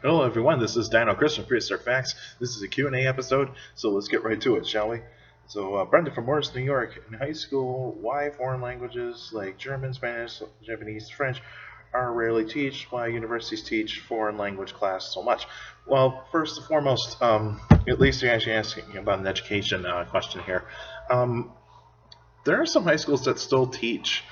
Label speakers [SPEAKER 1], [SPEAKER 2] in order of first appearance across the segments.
[SPEAKER 1] Hello everyone, this is Dino Chris from Prehistoric Facts. This is a Q&A episode, so let's get right to it, shall we? So, Brendan from Morris, New York. In high school, why foreign languages like German, Spanish, Japanese, French are rarely taught? Why universities teach foreign language class so much? Well, first and foremost, at least you're actually asking about an education question here. There are some high schools that still teach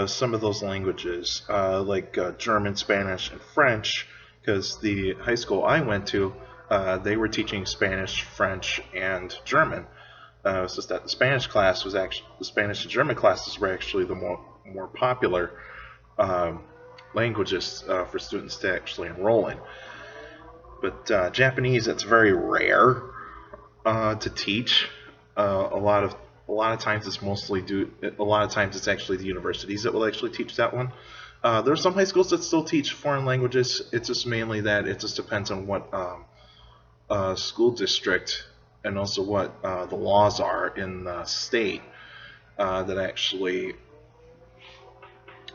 [SPEAKER 1] some of those languages, like German, Spanish, and French, because the high school I went to, they were teaching Spanish, French, and German. It's just that the Spanish and German classes were actually the more popular languages for students to actually enroll in. But Japanese, it's very rare to teach. A lot of times it's actually the universities that will actually teach that one. There are some high schools that still teach foreign languages. It's just mainly that it just depends on what school district and also what the laws are in the state that actually,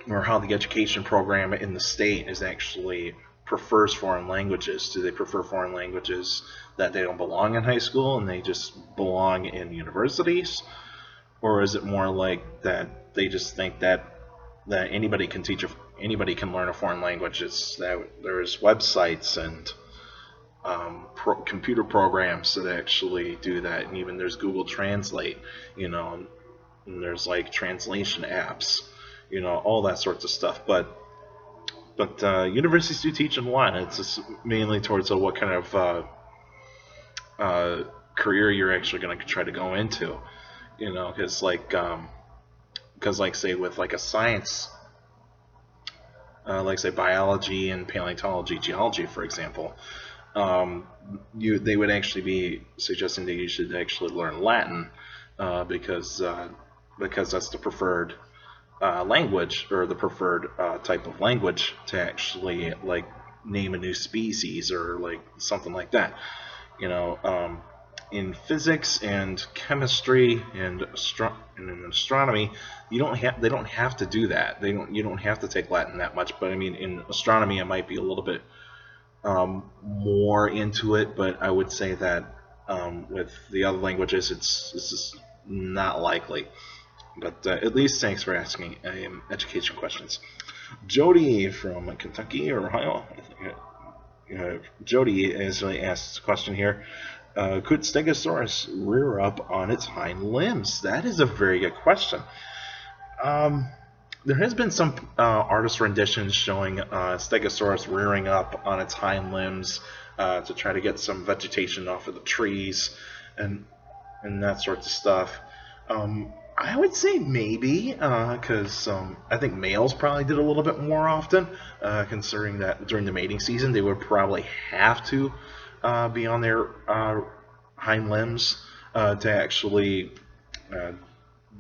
[SPEAKER 1] or how the education program in the state is actually prefers foreign languages. Do they prefer foreign languages that they don't belong in high school and they just belong in universities? Or is it more like that they just think that anybody can learn a foreign language? It's that there's websites and computer programs that actually do that, and even there's Google Translate, and there's like translation apps, all that sorts of stuff. But universities do teach in a lot. It's just mainly towards what kind of career you're actually going to try to go into. Because say with like a science, like say biology and paleontology, geology, for example, they would actually be suggesting that you should actually learn Latin because that's the preferred language, or the preferred type of language to actually like name a new species or like something like that. In physics and chemistry and in astronomy, they don't have to do that. You don't have to take Latin that much. But I mean, in astronomy, I might be a little bit more into it. But I would say that with the other languages, it's just not likely. But at least thanks for asking education questions. Jody from Kentucky or Ohio. Jody actually asked a question here. Could Stegosaurus rear up on its hind limbs? That is a very good question. There has been some artist renditions showing Stegosaurus rearing up on its hind limbs to try to get some vegetation off of the trees and that sort of stuff. I would say maybe, because I think males probably did a little bit more often, considering that during the mating season they would probably have to be on their hind limbs to actually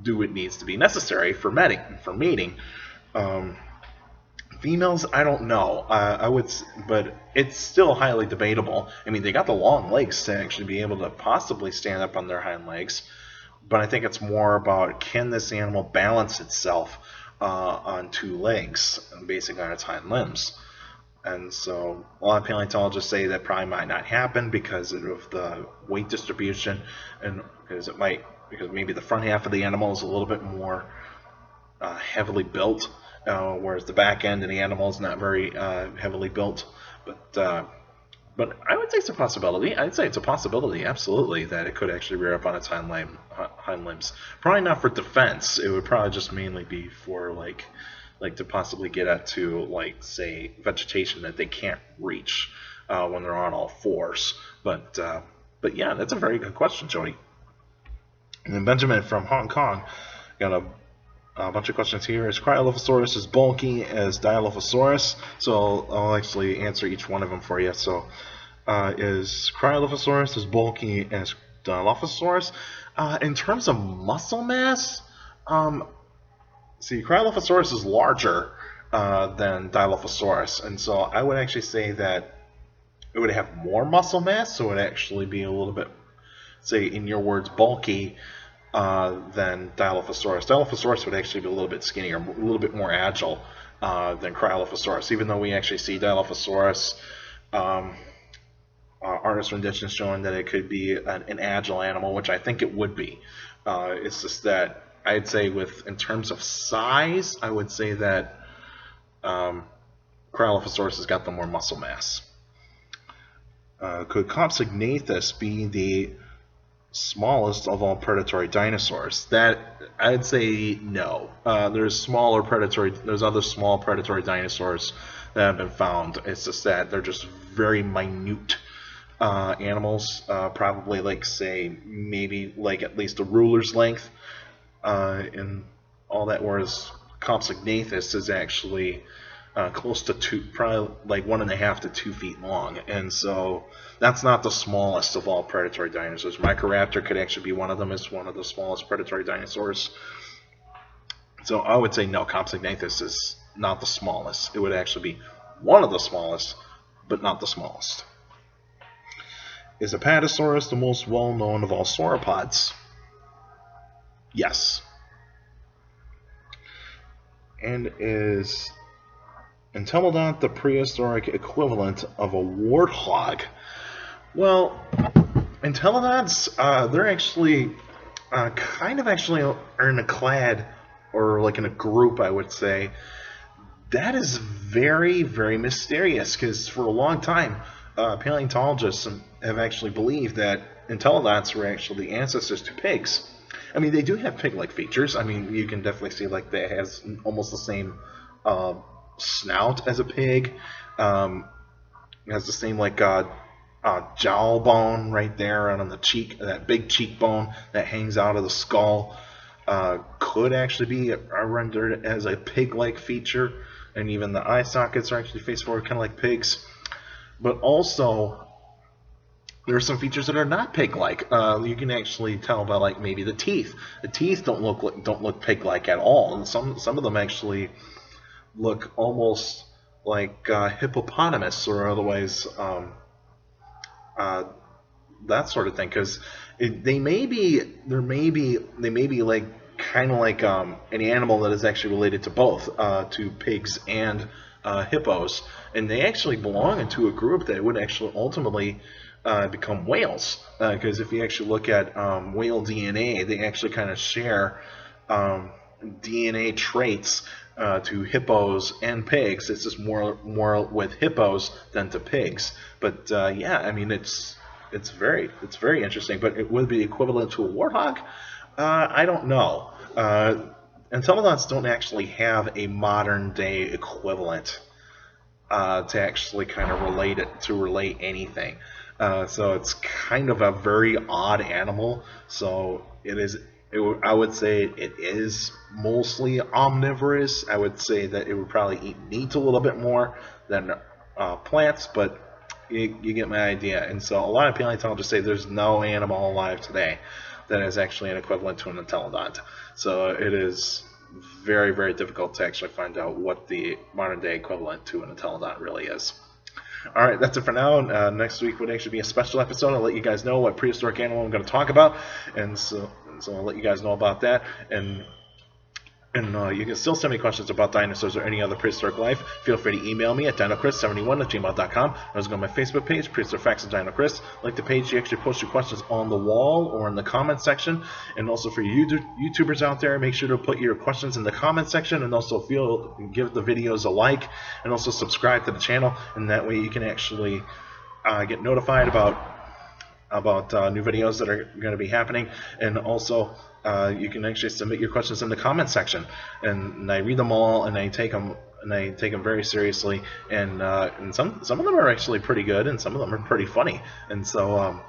[SPEAKER 1] do what needs to be necessary for mating. Females, I don't know. But it's still highly debatable. I mean, they got the long legs to actually be able to possibly stand up on their hind legs, but I think it's more about, can this animal balance itself on two legs, basically on its hind limbs. And so a lot of paleontologists say that probably might not happen because of the weight distribution, and because maybe the front half of the animal is a little bit more heavily built, whereas the back end of the animal is not very heavily built. But I would say it's a possibility. I'd say it's a possibility, absolutely, that it could actually rear up on its hind limbs. Probably not for defense. It would probably just mainly be for like to possibly get at to, like, say, vegetation that they can't reach when they're on all fours. But yeah, that's a very good question, Jody. And then Benjamin from Hong Kong got a bunch of questions here. Is Cryolophosaurus as bulky as Dilophosaurus? So I'll actually answer each one of them for you. So is Cryolophosaurus as bulky as Dilophosaurus? In terms of muscle mass, see, Cryolophosaurus is larger than Dilophosaurus, and so I would actually say that it would have more muscle mass, so it would actually be a little bit, say, in your words, bulky than Dilophosaurus. Dilophosaurus would actually be a little bit skinnier, a little bit more agile than Cryolophosaurus, even though we actually see Dilophosaurus artist renditions showing that it could be an agile animal, which I think it would be. It's just that I'd say in terms of size, I would say that Cryolophosaurus has got the more muscle mass. Could Compsognathus be the smallest of all predatory dinosaurs? That I'd say no. There's other small predatory dinosaurs that have been found. It's just that they're just very minute animals, probably maybe at least a ruler's length, and all that. Whereas Compsognathus is actually close to probably 1.5 to 2 feet long, and so that's not the smallest of all predatory dinosaurs. Microraptor could actually be one of them. It's one of the smallest predatory dinosaurs. So I would say no, Compsognathus is not the smallest. It would actually be one of the smallest, but not the smallest. Is Apatosaurus the most well-known of all sauropods? Yes. And is Entelodont the prehistoric equivalent of a warthog? Well, Entelodonts, they're actually are in a clade, or in a group, I would say. That is very, very mysterious, because for a long time, paleontologists have actually believed that Entelodonts were actually the ancestors to pigs. I mean, they do have pig-like features. I mean, you can definitely see that it has almost the same snout as a pig. It has the same jawbone right there and on the cheek, that big cheekbone that hangs out of the skull. Could actually be rendered as a pig-like feature, and even the eye sockets are actually faced forward, kind of like pigs. But also, there are some features that are not pig-like. You can actually tell by maybe the teeth. The teeth don't look pig-like at all, and some of them actually look almost like hippopotamus or otherwise that sort of thing. Because they may be kind of like an animal that is actually related to both, to pigs and hippos, and they actually belong into a group that would actually ultimately become whales. Because if you actually look at whale DNA, they actually kind of share DNA traits to hippos and pigs. It's just more with hippos than to pigs. But yeah, I mean it's very interesting. But it would be equivalent to a warthog. I don't know. Entelodonts don't actually have a modern day equivalent to actually kind of relate anything. So it's kind of a very odd animal. So I would say it is mostly omnivorous. I would say that it would probably eat meat a little bit more than plants, but you get my idea. And so a lot of paleontologists say there's no animal alive today that is actually an equivalent to an entelodont. So it is very, very difficult to actually find out what the modern day equivalent to an entelodont really is. All right, that's it for now. Next week would actually be a special episode. I'll let you guys know what prehistoric animal I'm going to talk about, and so I'll let you guys know about that. And you can still send me questions about dinosaurs or any other prehistoric life. Feel free to email me at dinochrist71@gmail.com. Or go to my Facebook page, Prehistoric Facts of Dino Chris. Like the page, you actually post your questions on the wall or in the comment section. And also for you YouTubers out there, make sure to put your questions in the comment section, and also give the videos a like, and also subscribe to the channel. And that way you can actually get notified about new videos that are going to be happening. And also you can actually submit your questions in the comment section, and I read them all, and I take them very seriously. And some of them are actually pretty good, and some of them are pretty funny. And so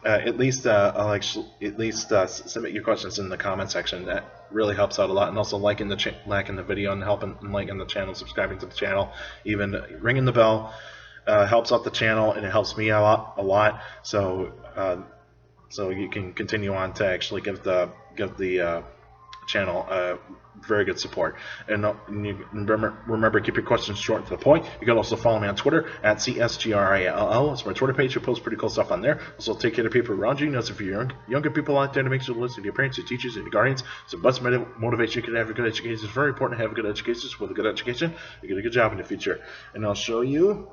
[SPEAKER 1] at least submit your questions in the comment section. That really helps out a lot. And also liking the video and liking the channel, subscribing to the channel, even ringing the bell helps out the channel, and it helps me a lot. So you can continue on to actually give the channel. Very good support. And you remember, keep your questions short and to the point. You can also follow me on Twitter at CSGRILL. It's my Twitter page. I post pretty cool stuff on there. Also, take care of people around you. Notice if you're younger people out there, to make sure to listen to your parents, your teachers, and your guardians. It's the best motivation you can have a good education. It's very important to have a good education. With a good education, you get a good job in the future. And I'll show you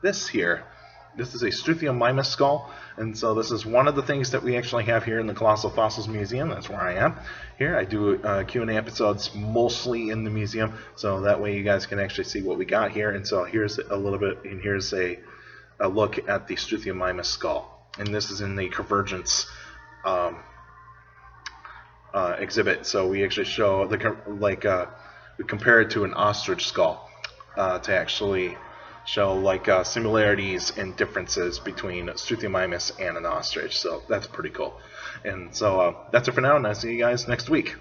[SPEAKER 1] this here. This is a Struthiomimus skull, and so this is one of the things that we actually have here in the Colossal Fossils Museum. That's where I am. Here I do Q&A episodes mostly in the museum, so that way you guys can actually see what we got here. And so here's a little bit, and here's a look at the Struthiomimus skull, and this is in the Convergence exhibit. So we actually show we compare it to an ostrich skull to actually show similarities and differences between Struthiomimus and an ostrich. So that's pretty cool. And so that's it for now, and I'll see you guys next week.